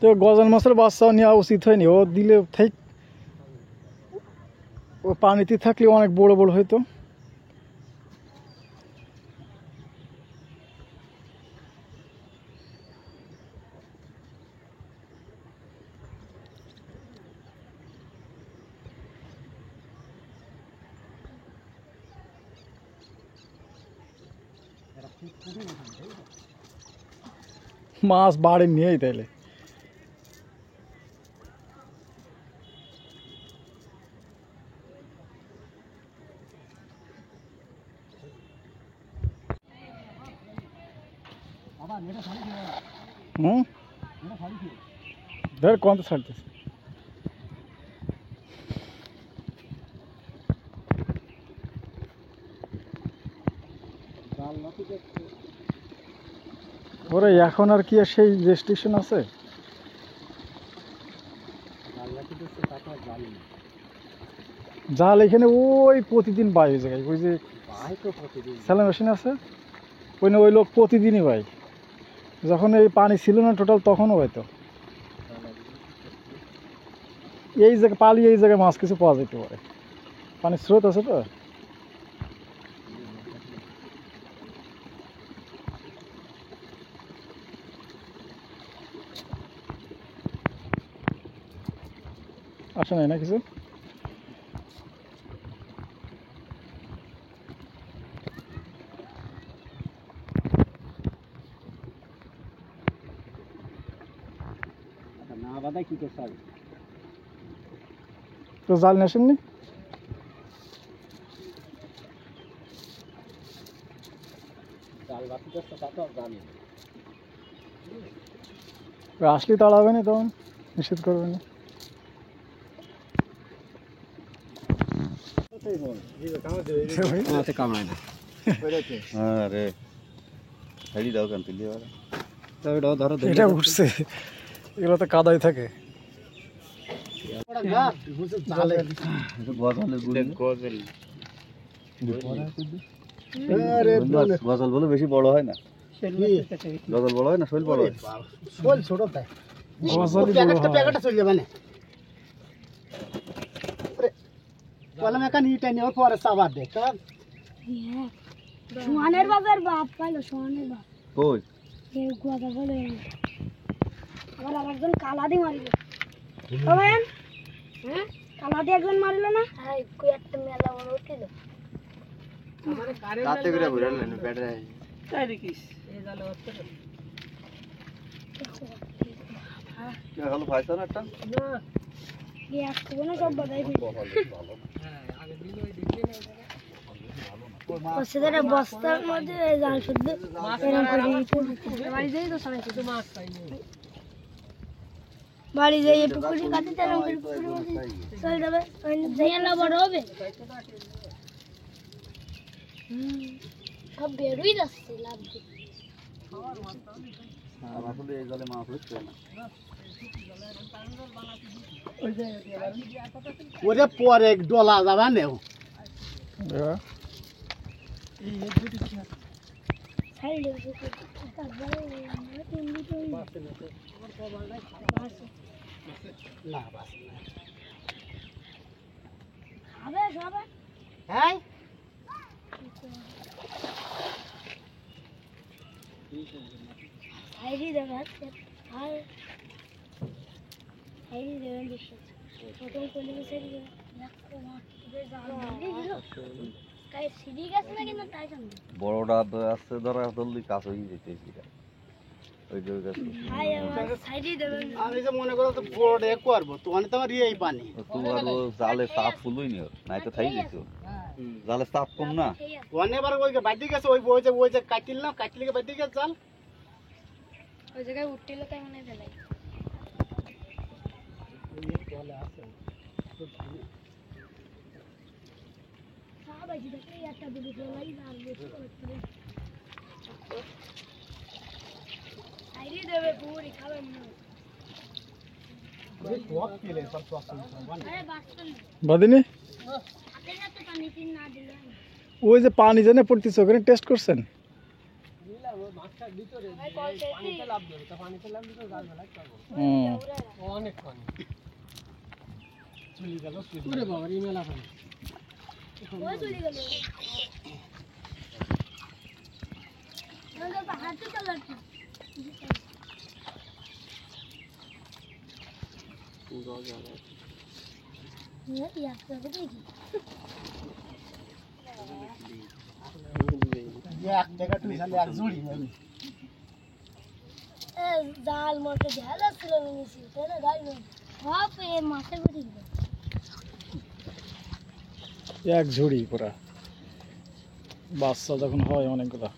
তো গজাল মাছের বাচ্চাও নেওয়া উচিত হয়নি, ও দিলে ঠিক ও পানিতে থাকলে অনেক বড় বড় হইতো। মাছ বাড়ি নিয়েই তাইলে ধর কত ছাড়তেছে। ওরে এখন আর কি সেই রেস্ট্রিকশন আছে? জাল এখানে ওই প্রতিদিন বাই হয়ে যায়, ওই যে স্যালাম মেশিন আছে ওই না, ওই লোক প্রতিদিনই বাই। যখন এই পানি ছিল না টোটাল তখনও হয়তো এই জায়গায় পালিয়ে এই জায়গায় মাছ কিছু পাওয়া যেতে পারে, পানির স্রোত আছে তো। আসে নাই না কিছু? তো জাল নিয়ে আসেননি? আসলে তাড়াবে না, তখন নিষেধ করবে না। এটা উঠছে, এগুলো তো কাদাই থাকে। গজল বলে বেশি বড় হয় না, গজল বড় হয় না, শৈল বড় হয়, শৈল ছোট তাই প্যাকেটটা চলে যাবে না। বললাম এখানে ইটা নিয়ে পরে চাবার দেখ সোহানের বাবার বাপ পাইলো, সোহানের বাপ কই কথা বলে আবার আরেকজন কালা দিয়ে মারিল। হ্যাঁ কালা দিয়ে একজন মারিল না, একটা মেলা বড় উঠিল। রাতে করে ঘুরান না ব্যাটারি তাই দেখিস এই জালে হচ্ছে কি হলো ফাইসা না একটা না এই আসছে না সব বাদাই ভালো। হ্যাঁ আগে দিন ওই দিকে না ওসেদের বস্তার মধ্যে জাল শুদ্ধ এরকম করে বাড়ি যাই তো সবাই শুধু মাছ পাইনি, বাড়ি যাই পুকুরি কাটতে তেরম করে পুকুরি মধ্যে চল যাবে, জায়গা বড় হবে। সব বেরোই যাচ্ছে লাভ দিয়ে। আসলে এই জলে মাছ হচ্ছে না, ওরে পরে ডলা যাবে না। হ্যাঁ Heidi দেবেন আর Heidi দেবেন দিচ্ছে প্রথম পরিবেশে কাই সিডি গাছ না কিন্তু তাই সঙ্গে বড়টা আছে ধরা জলদি কাজ হয়ে যেতে ওই যে গাছ হাই আমার সাইডে দেবেন। আমি যে মনে করো তো বড় এক করবো তো অনেক তোমার এই পানি তোমার ও জালে চাপ ফুলই নি নাই তো থাই দিত জালে চাপ কম না অনেকবার ওই বাইরে গেছে ওই যে কাটিল না কাটলে বাইরে গেছে জাল ওই জায়গায় উঠছিল তাই মনে ফেলাই সাবাজি দেখে একটা দুটো ফেলাই আর বেশি করে আইরি দেবে পুরি খাবেন না বাদিনী ওই যে পানি জানে পড়তেছে ওখানে টেস্ট করছেন? হুম। ওই চলে গেল না হাতে চালাচ্ছি এক জায়গা তুই খালি এক জুড়ি মানে জাল মারতে ঝালা ছিল নিয়েছি তাই না গাড়ি সব মাছের বাড়ি এক ঝুড়ি পুরা বাচ্চা যখন হয় অনেকগুলা